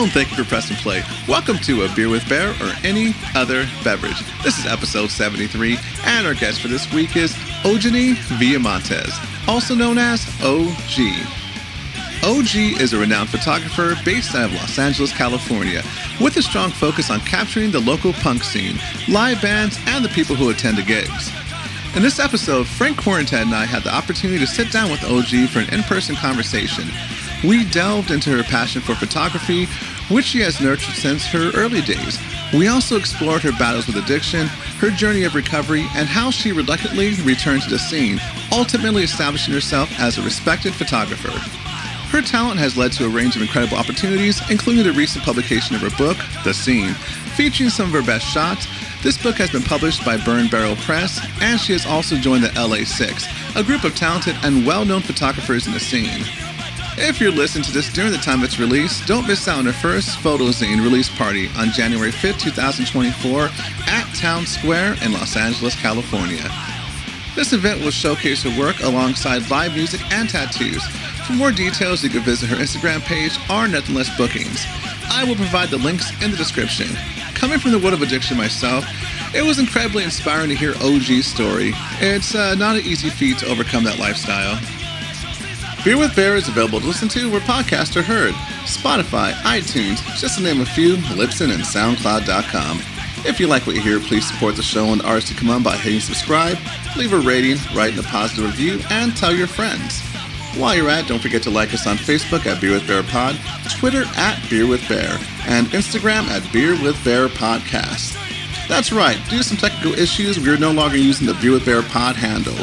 and thank you for pressing play. Welcome to A Beer with Bear or Any Other Beverage. This is episode 73, and our guest for this week is Oginee Viamontes, also known as OG. OG is a renowned photographer based out of Los Angeles, California, with a strong focus on capturing the local punk scene, live bands, and the people who attend the gigs. In this episode, Quaranted and I had the opportunity to sit down with OG for an in-person conversation. We delved into her passion for photography, which she has nurtured since her early days. We also explored her battles with addiction, her journey of recovery, and how she reluctantly returned to the scene, ultimately establishing herself as a respected photographer. Her talent has led to a range of incredible opportunities, including the recent publication of her book, The Scene, featuring some of her best shots. This book has been published by Burn Barrel Press, and she has also joined the LA Six, a group of talented and well-known photographers in the scene. If you're listening to this during the time it's released, don't miss out on her first photo zine release party on January 5th, 2024 at Town Square in Los Angeles, California. This event will showcase her work alongside live music and tattoos. For more details, you can visit her Instagram page or Nothing Less Bookings. I will provide the links in the description. Coming from the world of addiction myself, it was incredibly inspiring to hear OG's story. It's not an easy feat to overcome that lifestyle. Beer with Bear is available to listen to where podcasts are heard. Spotify, iTunes, just to name a few, Libsyn, and SoundCloud.com. If you like what you hear, please support the show and the artists to come on by hitting subscribe, leave a rating, write a positive review, and tell your friends. While you're at it, don't forget to like us on Facebook at Beer with Bear Pod, Twitter at Beer with Bear, and Instagram at Beer with Bear Podcast. That's right, due to some technical issues, we are no longer using the Beer with Bear Pod handle.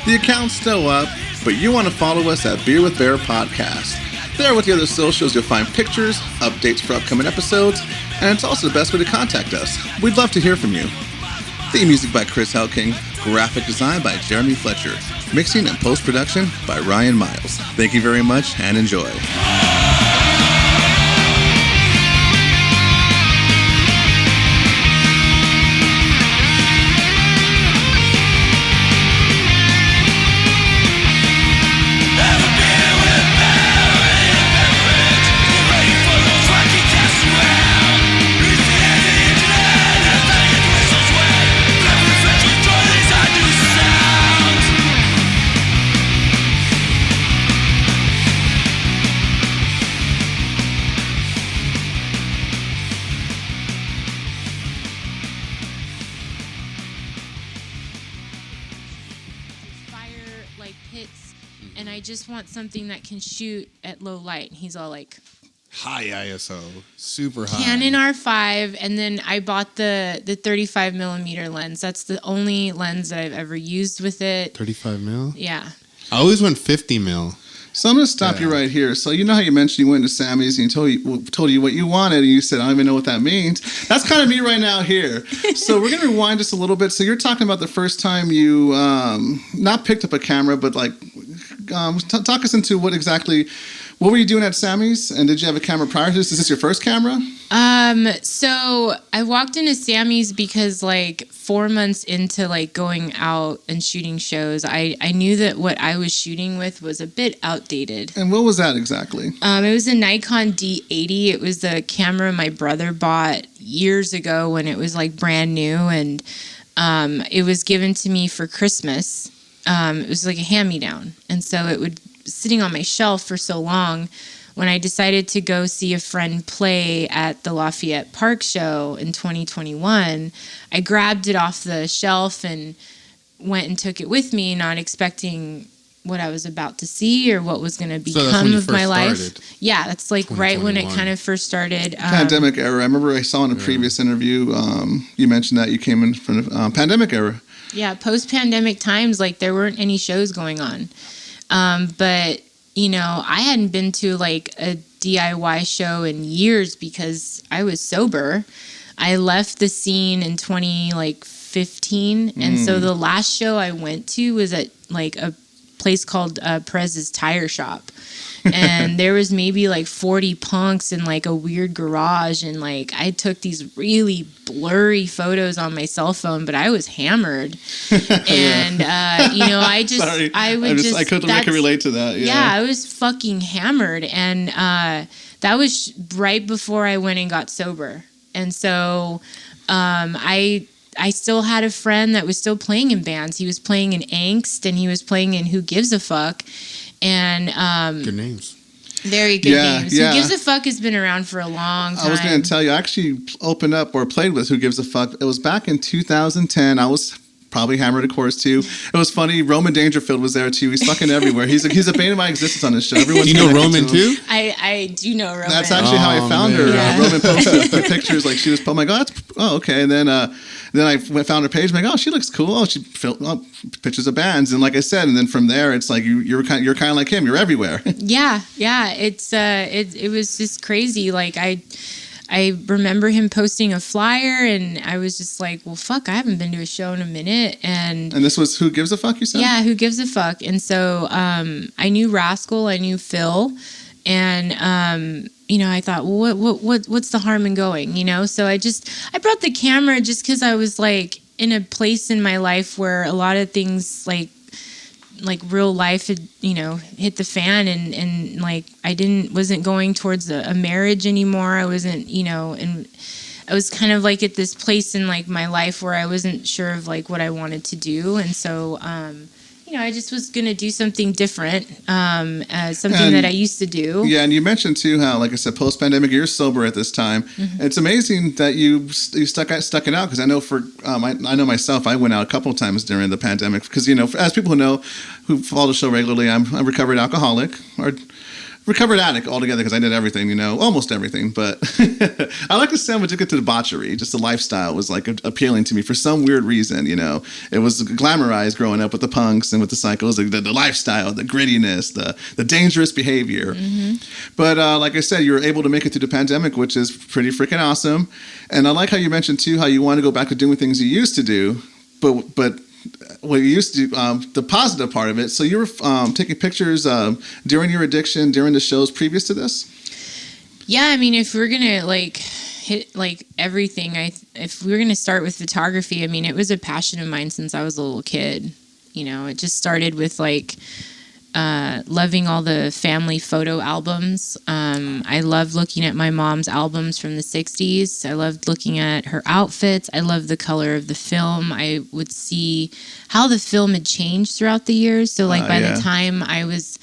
The account's still up, but you want to follow us at Beer with Bear Podcast. There with the other socials, you'll find pictures, updates for upcoming episodes, and it's also the best way to contact us. We'd love to hear from you. Theme music by Chris Helking, graphic design by Jeremy Fletcher, mixing and post-production by Ryan Miles. Thank you very much and enjoy. And I just want something that can shoot at low light. And he's all like, high ISO, super high. Canon R5, and then I bought the 35 millimeter lens. That's the only lens that I've ever used with it. 35 mil? Yeah. I always went 50 mil. So I'm going to stop you right here. So you know how you mentioned you went to Sammy's and he told you what you wanted, and you said, I don't even know what that means. That's kind of me right now here. So we're going to rewind just a little bit. So you're talking about the first time you not picked up a camera, but like talk us into what were you doing at Sammy's, and did you have a camera prior to this? Is this your first camera? So I walked into Sammy's because like 4 months into like going out and shooting shows, I knew that what I was shooting with was a bit outdated. And what was that exactly? It was a Nikon D80. It was the camera my brother bought years ago when it was like brand new, and it was given to me for Christmas. It was like a hand-me-down, and so it would sitting on my shelf for so long. When I decided to go see a friend play at the Lafayette Park show in 2021, I grabbed it off the shelf and went and took it with me, not expecting what I was about to see or what was going to become of my life. Started. Yeah, that's like right when it kind of first started. Pandemic era. I remember I saw in a previous interview, you mentioned that you came in from the pandemic era. Yeah, post-pandemic times, like there weren't any shows going on. But, you know, I hadn't been to like a DIY show in years because I was sober. I left the scene in 2015. And so the last show I went to was at like a place called Perez's Tire Shop. And there was maybe like 40 punks in like a weird garage, and like I took these really blurry photos on my cell phone, but I was hammered. And you know, I could relate to that. Yeah, I was fucking hammered, and that was right before I went and got sober. And so I still had a friend that was still playing in bands. He was playing in Angst, and he was playing in Who Gives a Fuck. And good names. Very good names. Who Gives a Fuck has been around for a long time. I was going to tell you, I actually opened up or played with Who Gives a Fuck. It was back in 2010. I was probably hammered, of course, too. It was funny. Roman Dangerfield was there too. He's fucking everywhere. He's a bane of my existence on this show. Do you know Roman too? I do know Roman. That's actually how I found her. Yeah. Roman posted the pictures, like she was. Oh my god! Okay. And then I found her page. I'm like, oh, she looks cool. Oh, she filmed pictures of bands, and like I said, and then from there, it's like you're kind of like him. You're everywhere. Yeah. It was just crazy. Like I remember him posting a flyer, and I was just like, well, fuck, I haven't been to a show in a minute. And this was Who Gives a Fuck, you said? Yeah, Who Gives a Fuck. And so I knew Rascal, I knew Phil, and you know, I thought, well, what's the harm in going, you know? So I brought the camera just because I was like in a place in my life where a lot of things like real life had, you know, hit the fan, and like I wasn't going towards a marriage anymore. I wasn't, you know, and I was kind of like at this place in like my life where I wasn't sure of like what I wanted to do. And so, you know, I just was going to do something different, something that I used to do. Yeah. And you mentioned too, how, like I said, post-pandemic, you're sober at this time. Mm-hmm. It's amazing that you stuck it out. Cause I know I know myself, I went out a couple of times during the pandemic because, you know, as people who follow the show regularly, I'm a recovered alcoholic or recovered addict altogether because I did everything, you know, almost everything. But I like to sandwich it to debauchery. Just the lifestyle was like appealing to me for some weird reason, you know. It was glamorized growing up with the punks and with the psychos, the lifestyle, the grittiness, the dangerous behavior. Mm-hmm. But like I said, you were able to make it through the pandemic, which is pretty freaking awesome. And I like how you mentioned too how you want to go back to doing things you used to do, but what you used to do, the positive part of it. So you were taking pictures during your addiction, during the shows previous to this? Yeah, I mean, if we're going to like hit like everything, if we were going to start with photography, I mean, it was a passion of mine since I was a little kid. You know, it just started with like loving all the family photo albums. I loved looking at my mom's albums from the 60s. I loved looking at her outfits. I loved the color of the film. I would see how the film had changed throughout the years. So like by the time I was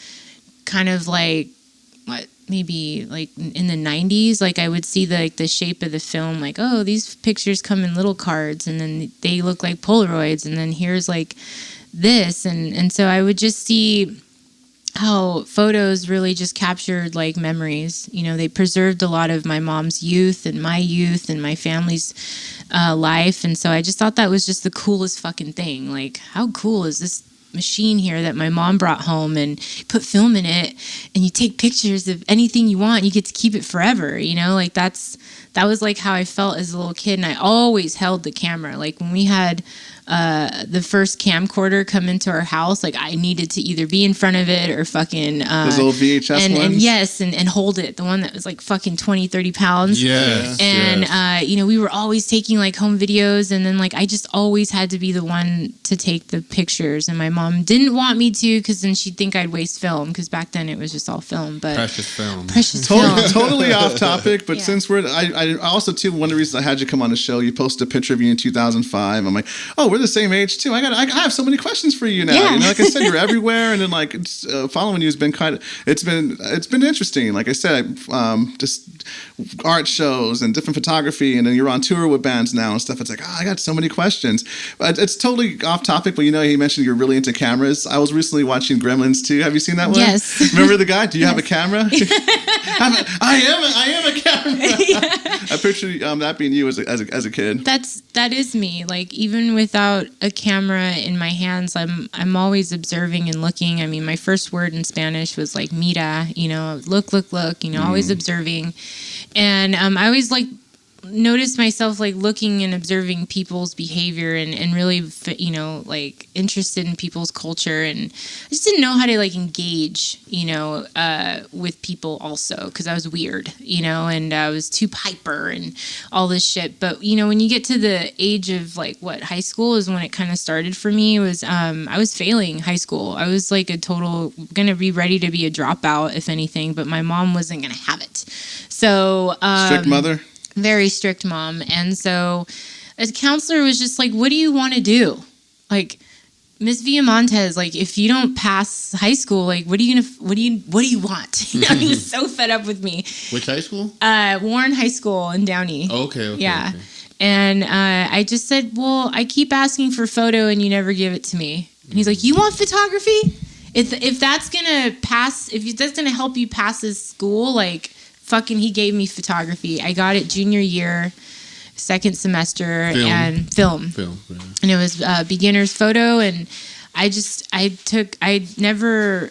kind of like, maybe like in the 90s, like I would see the shape of the film, like, oh, these pictures come in little cards and then they look like Polaroids. And then here's like this. And so I would just see how photos really just captured like memories. You know, they preserved a lot of my mom's youth and my family's life. And so I just thought that was just the coolest fucking thing. Like, how cool is this machine here that my mom brought home, and you put film in it and you take pictures of anything you want. You get to keep it forever. You know, like that was like how I felt as a little kid. And I always held the camera. Like when we had the first camcorder come into our house, like I needed to either be in front of it or fucking those old VHS ones? And yes, and hold it, the one that was like fucking 20-30 pounds. Yes. And you know, we were always taking like home videos, and then like I just always had to be the one to take the pictures, and my mom didn't want me to because then she'd think I'd waste film, because back then it was just all film. But precious film. Totally off topic, but since I also too, one of the reasons I had you come on the show, you posted a picture of you in 2005. I'm like, oh, we're the same age too. I have so many questions for you now. Yeah. You know, like I said, you're everywhere, and then like following you has been it's been interesting. Like I said, just art shows and different photography, and then you're on tour with bands now and stuff. It's like, I got so many questions. But it's totally off topic. But you know, he mentioned you're really into cameras. I was recently watching Gremlins too. Have you seen that one? Yes. Remember the guy? Do you have a camera? I am a camera. Yeah. I picture that being you as a kid. That is me. Like even without a camera in my hands, I'm always observing and looking. I mean, my first word in Spanish was like mira, you know, look, you know, always observing. And I always like noticed myself like looking and observing people's behavior and really, you know, like interested in people's culture. And I just didn't know how to like engage, you know, with people also because I was weird, you know, and I was too hyper and all this shit. But, you know, when you get to the age of like high school is when it kind of started for me. It was I was failing high school. I was like going to be ready to be a dropout, if anything, but my mom wasn't going to have it. So strict mother? Very strict mom. And so a counselor was just like, what do you want to do? Like, Miss Viamontes, like, if you don't pass high school, like, what do you want? You know, he was so fed up with me. Which high school? Warren High School in Downey. Okay. Yeah. Okay. And I just said, well, I keep asking for photo and you never give it to me. And he's like, you want photography? If that's gonna pass, if that's gonna help you pass this school, like, fucking, he gave me photography. I got it junior year, second semester, and film. Yeah. And it was beginner's photo. And I never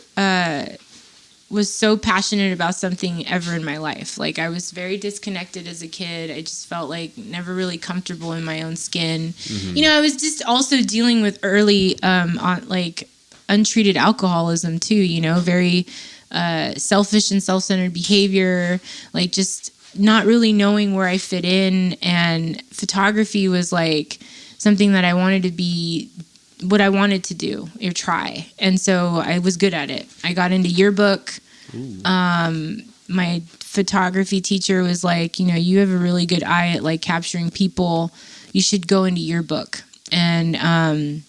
was so passionate about something ever in my life. Like, I was very disconnected as a kid. I just felt like never really comfortable in my own skin. Mm-hmm. You know, I was just also dealing with early, untreated alcoholism too, you know, very selfish and self-centered behavior, like just not really knowing where I fit in. And photography was like something that I wanted to be, what I wanted to do or try. And so I was good at it. I got into yearbook. My photography teacher was like, you know, you have a really good eye at like capturing people. You should go into yearbook. And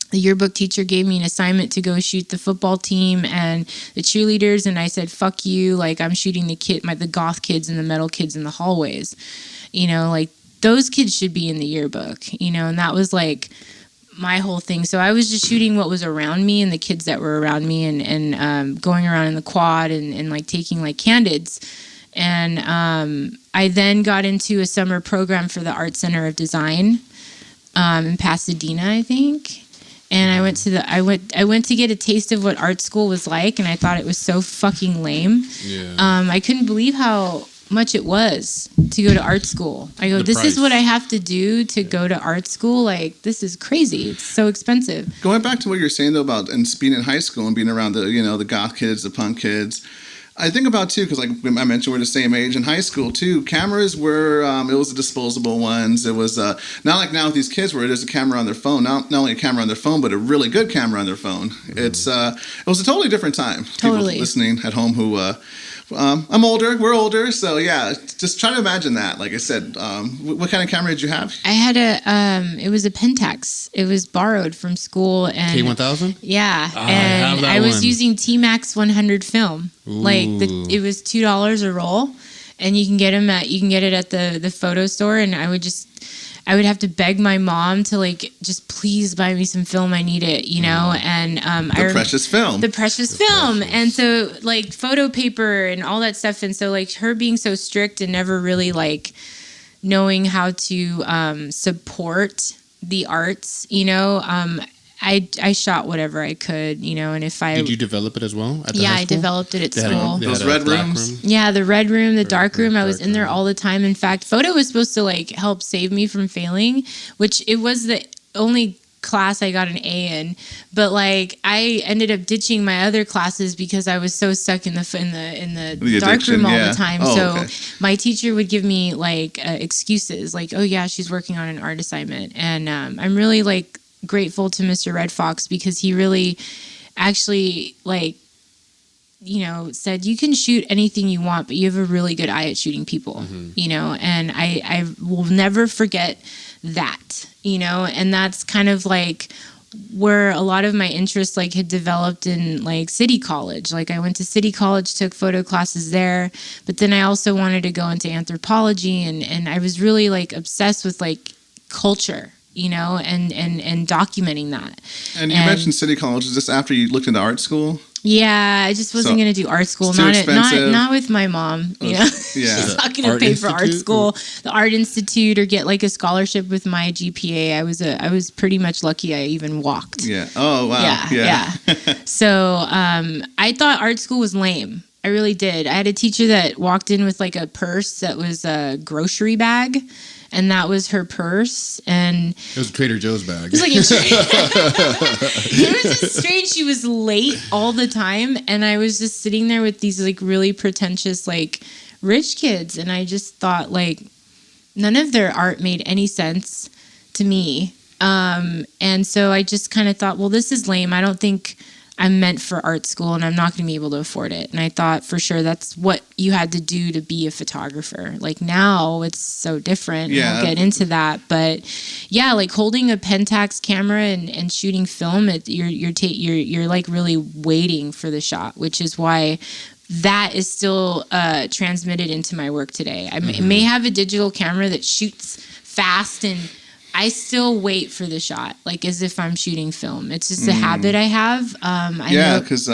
the yearbook teacher gave me an assignment to go shoot the football team and the cheerleaders. And I said, fuck you. Like, I'm shooting the goth kids and the metal kids in the hallways, you know, like those kids should be in the yearbook, you know? And that was like my whole thing. So I was just shooting what was around me and the kids that were around me and going around in the quad and like taking like candids. And I then got into a summer program for the Art Center of Design in Pasadena, I think. And I went to get a taste of what art school was like, and I thought it was so fucking lame. Yeah. I couldn't believe how much it was to go to art school. I go, this is what I have to do to go to art school? Like, this is crazy. It's so expensive. Going back to what you're saying, though, about and being in high school and being around the, you know, the goth kids, the punk kids, I think about, too, because like I mentioned, we're the same age in high school, too. Cameras were, it was the disposable ones. It was not like now with these kids where there's a camera on their phone. Not only a camera on their phone, but a really good camera on their phone. Mm-hmm. It was a totally different time. Totally. People listening at home who... I'm older. We're older. So, yeah, just try to imagine that. Like I said, what kind of camera did you have? I had it was a Pentax. It was borrowed from school. And K1000? Yeah. And I was using T-Max 100 film. Ooh. Like, it was $2 a roll. And you can get it at the photo store. And I would have to beg my mom to like just please buy me some film. I need it, you know. And the precious film. And so like photo paper and all that stuff. And so like her being so strict and never really like knowing how to support the arts, you know. I shot whatever I could, you know, and if I... Did you develop it as well at the Yeah, high school? I developed it at school. Those red rooms? Yeah, the red room, the dark room. I was in there all the time. In fact, photo was supposed to, like, help save me from failing, which it was the only class I got an A in. But, like, I ended up ditching my other classes because I was so stuck in the dark room all the time. My teacher would give me, like, excuses. Like, oh, yeah, she's working on an art assignment. And I'm really, like... grateful to Mr. Red Fox because he really actually like, you know, said you can shoot anything you want, but you have a really good eye at shooting people, you know, and I will never forget that, you know, and that's kind of like where a lot of my interests like had developed in like City College. Like I went to City College, took photo classes there, but then I also wanted to go into anthropology and I was really like obsessed with like culture, you know, and documenting that. And you mentioned City College. Is this after you looked into art school? Yeah, I just wasn't going to do art school. Not with my mom. You know, she's not going to pay for art school, the Art Institute, or get like a scholarship with my GPA. I was pretty much lucky. I even walked. Yeah. Oh wow. Yeah. So I thought art school was lame. I really did. I had a teacher that walked in with like a purse that was a grocery bag, and that was her purse. And it was a Trader Joe's bag. It was like it was just strange. She was late all the time, and I was just sitting there with these like really pretentious like rich kids, and I just thought like none of their art made any sense to me. And so I just kind of thought, well, this is lame. I don't think I'm meant for art school, and I'm not going to be able to afford it. And I thought for sure that's what you had to do to be a photographer. Like now it's so different. Yeah. We'll get into that. But yeah, like holding a Pentax camera and shooting film, you're like really waiting for the shot, which is why that is still transmitted into my work today. I may have a digital camera that shoots fast, and I still wait for the shot, like as if I'm shooting film. It's just a habit I have. Because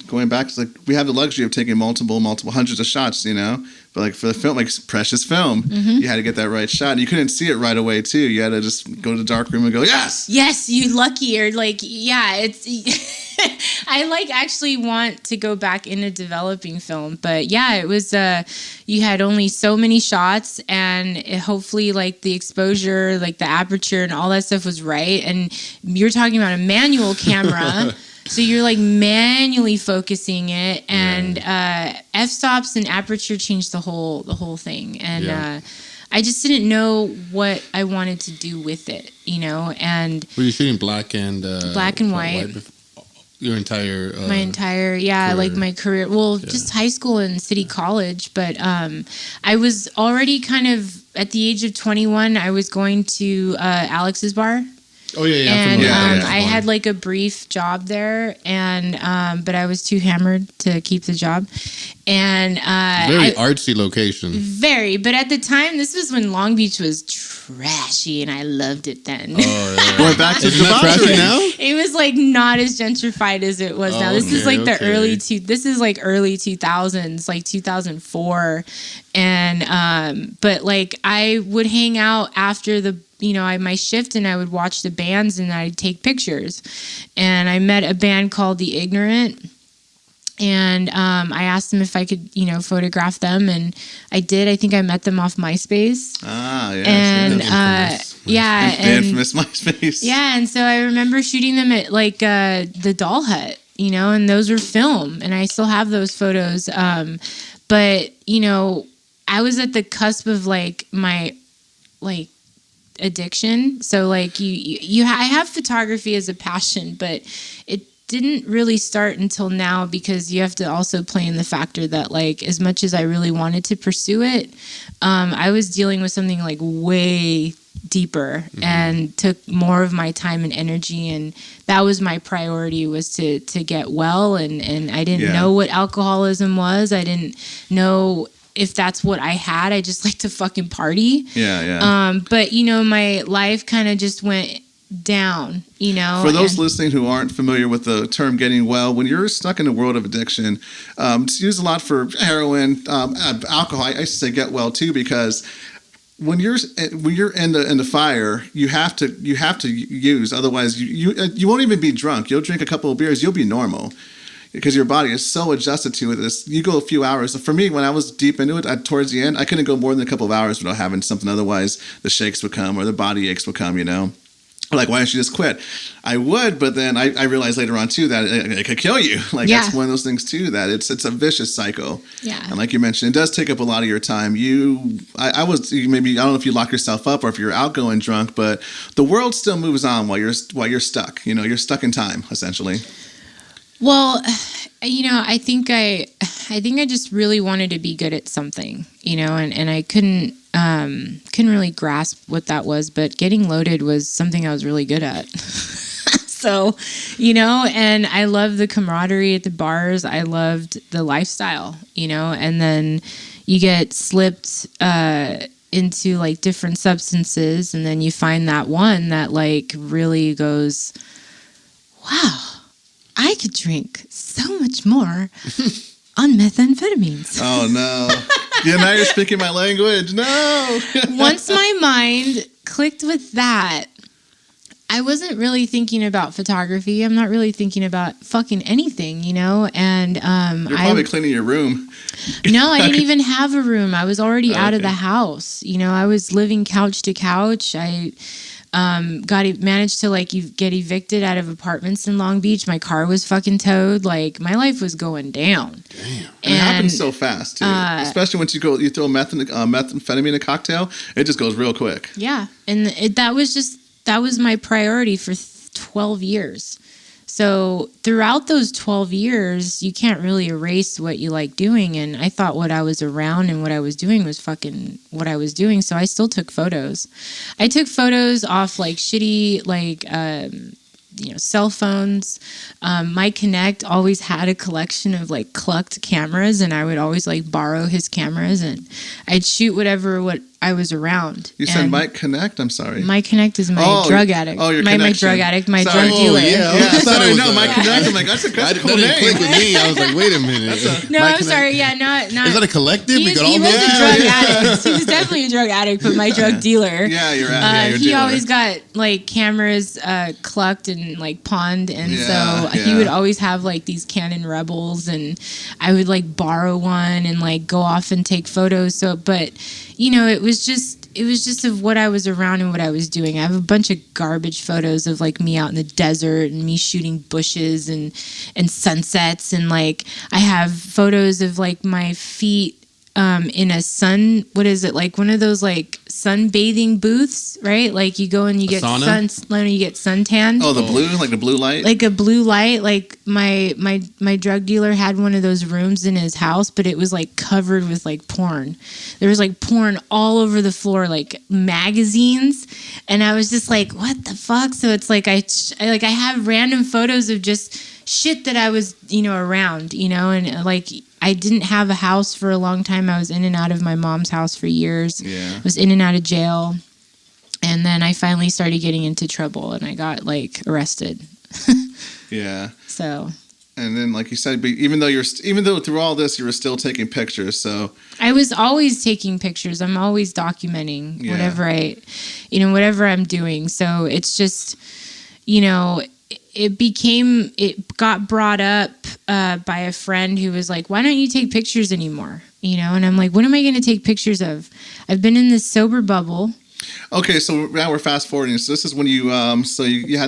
going back, it's like we have the luxury of taking multiple hundreds of shots, you know. But like for the film, like precious film, you had to get that right shot. And you couldn't see it right away too. You had to just go to the dark room and go, yes, you lucky. Or like, yeah, it's. I like actually want to go back into developing film, but yeah, it was. You had only so many shots, and hopefully, like the exposure, like the aperture, and all that stuff was right. And you're talking about a manual camera. So you're like manually focusing it, and f-stops and aperture changed the whole thing. And I just didn't know what I wanted to do with it, you know. And were you shooting black and white? Your entire my entire career. Like my career. Well, just high school and city college, but I was already kind of at the age of 21. I was going to Alex's bar. Oh yeah, and I had like a brief job there, and but I was too hammered to keep the job. And very artsy location. Very, but at the time, this was when Long Beach was trashy, and I loved it then. Oh yeah. Going back to Isn't that trashy now? It was like not as gentrified as it was now. This is like the early This is like early 2000s, like 2004, and but like I would hang out after the. My shift, and I would watch the bands and I'd take pictures. And I met a band called The Ignorant, and I asked them if I could, photograph them, and I did. I think I met them off MySpace. Ah, yeah. And infamous MySpace. Yeah, and so I remember shooting them at like the Doll Hut, and those were film, and I still have those photos. But I was at the cusp of like my addiction. So like I have photography as a passion, but it didn't really start until now, because you have to also play in the factor that like as much as I really wanted to pursue it, I was dealing with something like way deeper and took more of my time and energy, and that was my priority, was to get well, and I didn't know what alcoholism was. I didn't know if that's what I had. I just like to fucking party. Yeah. But my life kind of just went down, For those listening who aren't familiar with the term getting well, when you're stuck in a world of addiction, it's used a lot for heroin, alcohol. I used to say get well too, because when you're in the fire, you have to use, otherwise you won't even be drunk. You'll drink a couple of beers, you'll be normal, because your body is so adjusted to this. You go a few hours. For me, when I was deep into it, towards the end, I couldn't go more than a couple of hours without having something. Otherwise, the shakes would come or the body aches would come, Like, why don't you just quit? I would, but then I realized later on, too, that it could kill you. Like, that's one of those things, too, that it's a vicious cycle. Yeah. And like you mentioned, it does take up a lot of your time. I don't know if you lock yourself up or if you're outgoing drunk, but the world still moves on while you're stuck. You're stuck in time, essentially. Well, I think I just really wanted to be good at something, and I couldn't really grasp what that was, but getting loaded was something I was really good at. So, and I loved the camaraderie at the bars. I loved the lifestyle, and then you get slipped into like different substances, and then you find that one that like really goes, wow, I could drink so much more on methamphetamines. Oh, no. Yeah, now you're speaking my language. No. Once my mind clicked with that, I wasn't really thinking about photography. I'm not really thinking about fucking anything, you know? And You're probably cleaning your room. no, I didn't even have a room. I was already out of the house. You know, I was living couch to couch. I managed to like get evicted out of apartments in Long Beach. My car was fucking towed. Like my life was going down. Damn. And it happens so fast too. Especially once you throw methamphetamine in a cocktail, it just goes real quick. Yeah, and that was my priority for 12 years. So throughout those 12 years, you can't really erase what you like doing. And I thought what I was around and what I was doing was fucking what I was doing. So I still took photos. I took photos off like shitty, like, cell phones. My Connect always had a collection of like clucked cameras, and I would always like borrow his cameras, and I'd shoot what I was around. You said Mike Connect? I'm sorry. Mike Connect is my drug addict. Oh, your my drug addict, my drug dealer. Sorry, no, Mike Connect. I'm like, that's a cool name. Click with me. I was like, wait a minute. No, I'm sorry. Yeah, not. Is that a collective? He was a drug addict. He was definitely a drug addict, but my drug dealer. Yeah, you're right. He always got like cameras clucked and like pawned, and so he would always have like these Canon Rebels, and I would like borrow one and like go off and take photos. So, but you know, it was just of what I was around and what I was doing. I have a bunch of garbage photos of like me out in the desert and me shooting bushes and sunsets, and like I have photos of like my feet in a like one of those like sunbathing booths, right? Like you go and you get suntan. Oh, the blue light? Like a blue light. Like my drug dealer had one of those rooms in his house, but it was like covered with like porn. There was like porn all over the floor, like magazines, and I was just like, what the fuck? So it's like I have random photos of just shit that I was, around, and like I didn't have a house for a long time. I was in and out of my mom's house for years. Yeah. I was in and out of jail. And then I finally started getting into trouble, and I got like arrested. Yeah. So. And then, like you said, but even though through all this you were still taking pictures, so I was always taking pictures. I'm always documenting whatever I'm doing. So it's just, it got brought up by a friend who was like, why don't you take pictures anymore? And I'm like, what am I going to take pictures of? I've been in this sober bubble. Okay, so now we're fast forwarding. So this is when you had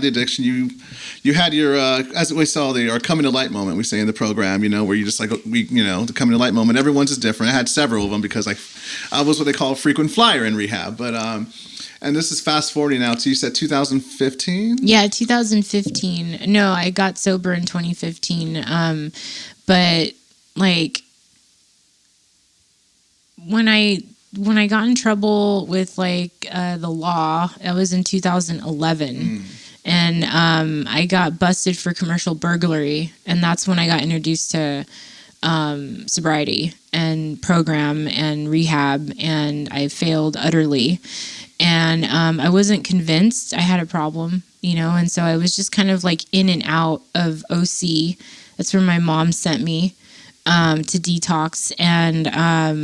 the addiction. You had your as we saw our coming to light moment. We say in the program, where you just like the coming to light moment. Everyone's is different. I had several of them because I was what they call a frequent flyer in rehab. But and this is fast forwarding now to, you said 2015? Yeah, 2015. No, I got sober in 2015. But like when I got in trouble with like the law, that was in 2011. And I got busted for commercial burglary, and that's when I got introduced to sobriety and program and rehab, and I failed utterly. And I wasn't convinced I had a problem, and so I was just kind of like in and out of OC. That's where my mom sent me to detox. And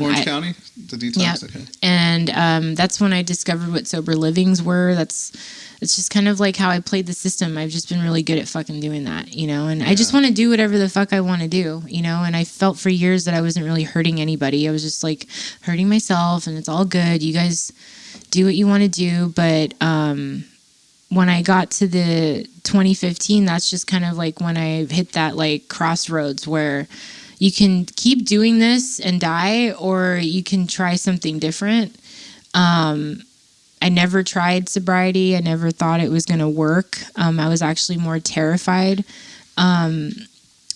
Orange County? The detox? Yeah. Okay. And that's when I discovered what sober livings were. It's just kind of like how I played the system. I've just been really good at fucking doing that, and I just want to do whatever the fuck I want to do, and I felt for years that I wasn't really hurting anybody. I was just like hurting myself, and it's all good. You guys do what you want to do. But when I got to the 2015, that's just kind of like when I hit that like crossroads where you can keep doing this and die, or you can try something different. I never tried sobriety. I never thought it was going to work. I was actually more terrified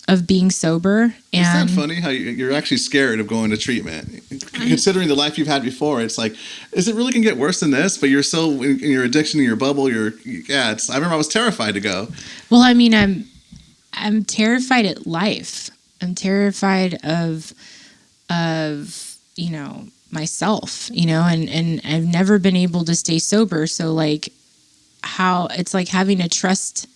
of being sober. Isn't that funny how you're actually scared of going to treatment? Considering the life you've had before, it's like, is it really going to get worse than this? But you're so in your addiction, in your bubble. I remember I was terrified to go. Well, I mean, I'm terrified at life. I'm terrified of myself, and I've never been able to stay sober. So like how it's like having to trust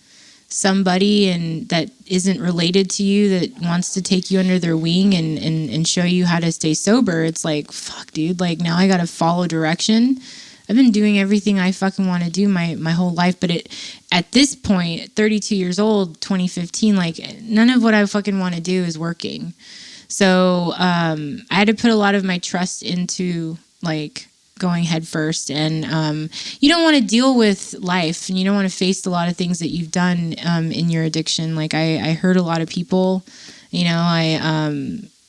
somebody and that isn't related to you that wants to take you under their wing and show you how to stay sober. It's like, fuck, dude, like now I got to follow direction I've been doing everything I fucking want to do my whole life. But at this point, 32 years old, 2015, like none of what I fucking want to do is working. So I had to put a lot of my trust into like going head first. And you don't want to deal with life, and you don't want to face a lot of things that you've done in your addiction. Like I hurt a lot of people, you know,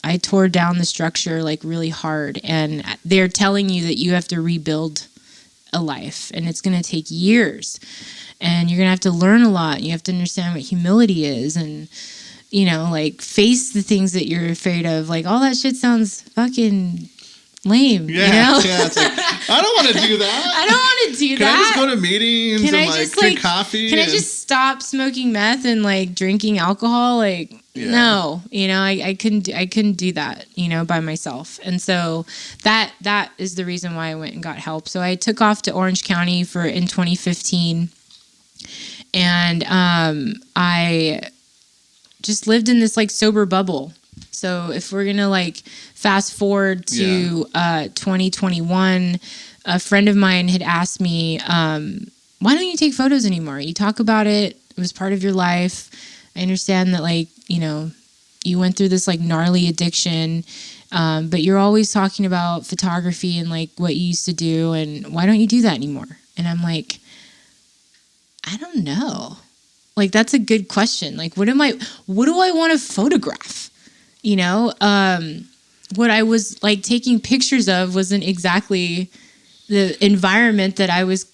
I tore down the structure like really hard, and they're telling you that you have to rebuild a life, and it's going to take years, and you're going to have to learn a lot. You have to understand what humility is, and you know, like face the things that you're afraid of. Like all that shit sounds fucking lame. Yeah, you know? yeah. It's like, I don't want to do that. I don't want to do Can that. I just go to meetings Can and I like just drink coffee? Can I just stop smoking meth and like drinking alcohol? Like no, you know, I couldn't do that, you know, by myself. And so that is the reason why I went and got help. So I took off to Orange County in 2015, and I just lived in this like sober bubble. So if we're gonna like fast forward to 2021, a friend of mine had asked me, why don't you take photos anymore? You talk about it. It was part of your life. I understand that, like, you know, you went through this like gnarly addiction, but you're always talking about photography and like what you used to do, and why don't you do that anymore? And I'm like, I don't know. Like, that's a good question. Like, what do I want to photograph? You know, what I was like taking pictures of wasn't exactly the environment that I was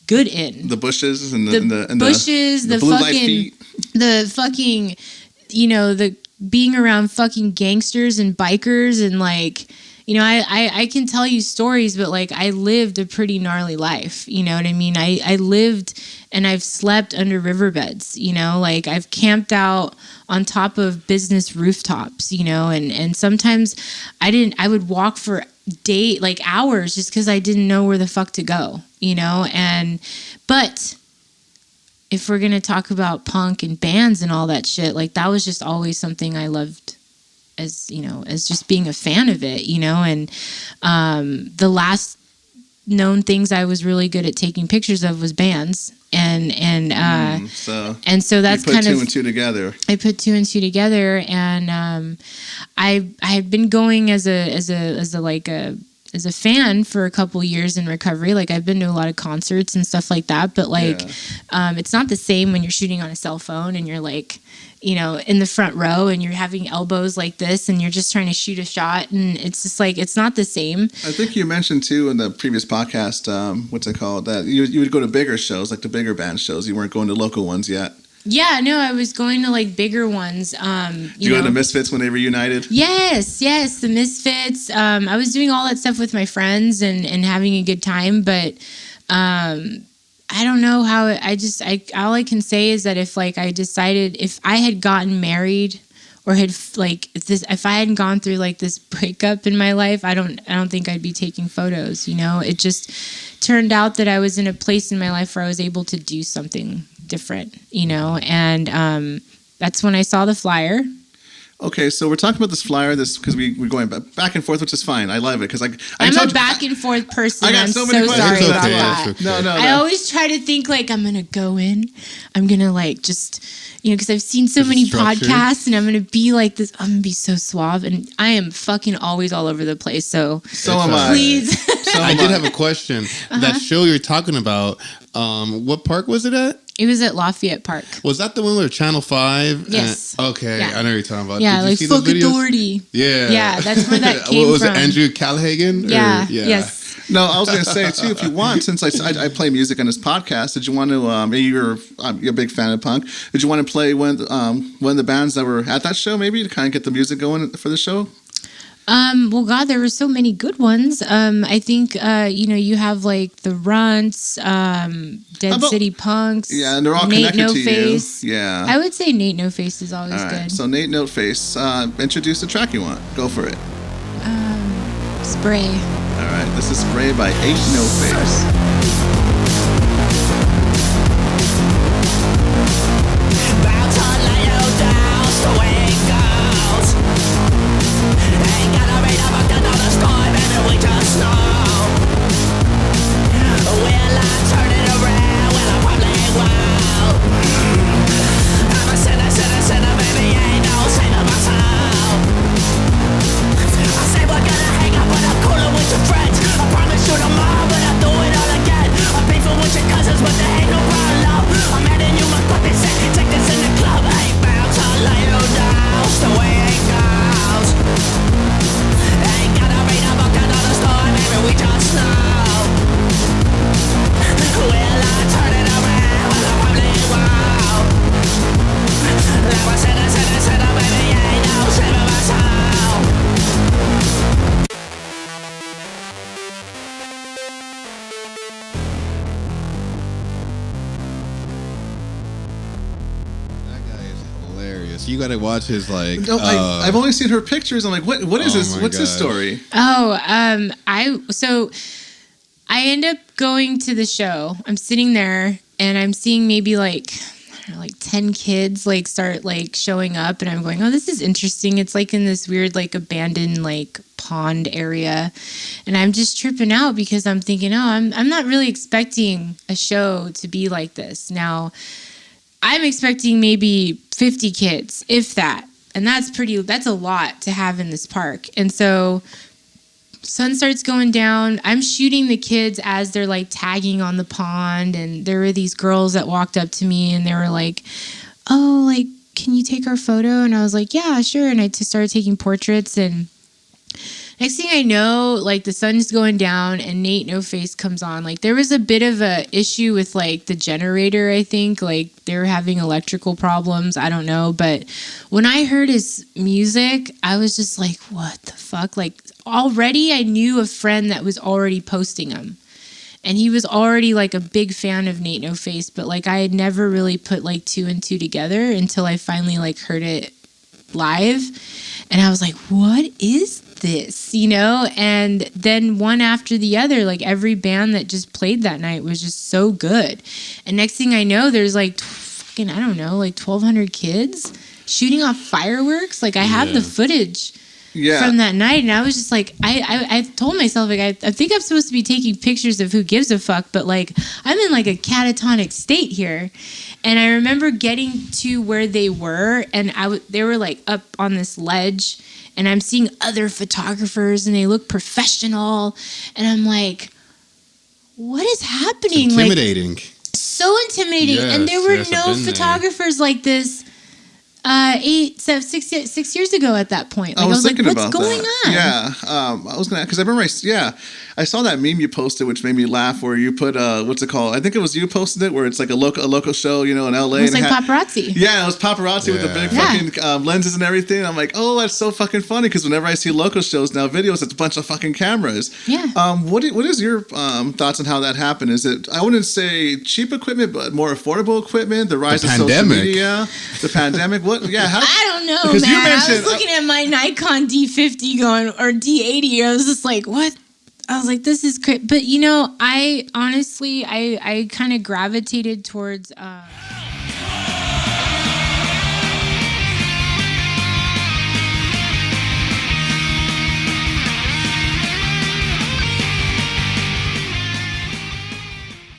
good in. The bushes and the bushes, the blue light fucking, feet. the fucking, you know, the being around fucking gangsters and bikers, and like, you know, I can tell you stories, but like I lived a pretty gnarly life. You know what I mean? I lived and I've slept under riverbeds, you know, like I've camped out on top of business rooftops, you know, and sometimes I would walk for hours just because I didn't know where the fuck to go, you know. But if we're gonna talk about punk and bands and all that shit, like that was just always something I loved, as you know, as just being a fan of it, you know. And the last known things I was really good at taking pictures of was bands, and so that's kind of two and two together. I put two and two together, and I had been going as a fan for a couple years in recovery. Like I've been to a lot of concerts and stuff like that, but like it's not the same when you're shooting on a cell phone and you're like, you know, in the front row and you're having elbows like this and you're just trying to shoot a shot, and it's just like it's not the same. I think you mentioned too in the previous podcast, what's it called, that you would go to bigger shows, like the bigger band shows. You weren't going to local ones yet. Yeah, no, I was going to like bigger ones. Did you go to the Misfits when they reunited? Yes, the Misfits. I was doing all that stuff with my friends and having a good time, but I don't know how all I can say is that if like I decided, if I had gotten married or had like if I hadn't gone through like this breakup in my life, I don't think I'd be taking photos, you know. It just turned out that I was in a place in my life where I was able to do something different, you know, and that's when I saw the flyer. Okay, so we're talking about this flyer, because we're going back and forth, which is fine. I love it because I'm a back and forth person. I got I'm so many questions. sorry It's about okay, that. it's okay. No. I always try to think like I'm gonna go in, I'm gonna like just, you know, because I've seen so many podcasts, and I'm gonna be like this. I'm gonna be so suave, and I am fucking always all over the place. So am I. Please. I did have a question. That show you're talking about, what park was it at? It was at Lafayette Park. Was that the one with Channel 5? Yes. Okay, Yeah. I know what you're talking about. Yeah, Did you like see fuck those videos? authority. Yeah. Yeah, that's where that came what was from. it, Andrew Callaghan? Yeah. Yes. No, I was going to say too, if you want, since I play music on this podcast, did you want to? You're a big fan of punk. Did you want to play one of the bands that were at that show, maybe to kind of get the music going for the show? Well, God, there were so many good ones. I think, you know, you have like the Runts, Dead City Punks. Yeah, and they're all Nate connected No to Face. you. Yeah. I would say Nate No Face is always all right, good. so Nate No Face, introduce the track you want. Go for it. Spray. All right, this is Spray by Ain't No Face. gotta watch his like. No, I've only seen her pictures. I'm like, what is this? What's his story? Oh, I end up going to the show. I'm sitting there and I'm seeing maybe like 10 kids like start like showing up, and I'm going, oh, this is interesting. It's like in this weird like abandoned like pond area, and I'm just tripping out because I'm thinking, oh, I'm not really expecting a show to be like this. Now I'm expecting maybe 50 kids, if that. And that's a lot to have in this park. And so sun starts going down. I'm shooting the kids as they're like tagging on the pond. And there were these girls that walked up to me and they were like, oh, like, can you take our photo? And I was like, yeah, sure. And I just started taking portraits, and next thing I know, like the sun's going down and Nate No Face comes on. Like there was a bit of a issue with like the generator, I think. Like they were having electrical problems. I don't know. But when I heard his music, I was just like, what the fuck? Like already I knew a friend that was already posting him. And he was already like a big fan of Nate No Face. But like I had never really put like 2 and 2 together until I finally like heard it live. And I was like, what is this, you know? And then one after the other, like every band that just played that night was just so good. And next thing I know, there's like fucking, I don't know, like 1,200 kids shooting off fireworks. Like I have the footage from that night, and I was just like, I told myself like I think I'm supposed to be taking pictures of Who Gives a Fuck, but like I'm in like a catatonic state here. And I remember getting to where they were, and they were like up on this ledge, and I'm seeing other photographers, and they look professional, and I'm like, what is happening? It's intimidating. Like, so intimidating. Yes, and there were yes, no photographers like this 6 years ago at that point. Like, I was thinking like, what's about going that. on? Yeah. I was going to, because I remember, I saw that meme you posted, which made me laugh, where you put, what's it called? I think it was you posted it, where it's like a local show, you know, in LA. It was like paparazzi. Yeah, it was paparazzi with the big fucking lenses and everything. I'm like, oh, that's so fucking funny, because whenever I see local shows now, videos, it's a bunch of fucking cameras. Yeah. What is your thoughts on how that happened? Is it, I wouldn't say cheap equipment, but more affordable equipment, the rise of social media, the pandemic? What? Yeah. I don't know, man. I was looking at my Nikon D50 going, or D80. I was just like, what? I was like, this is great. But, you know, I honestly, I kind of gravitated towards...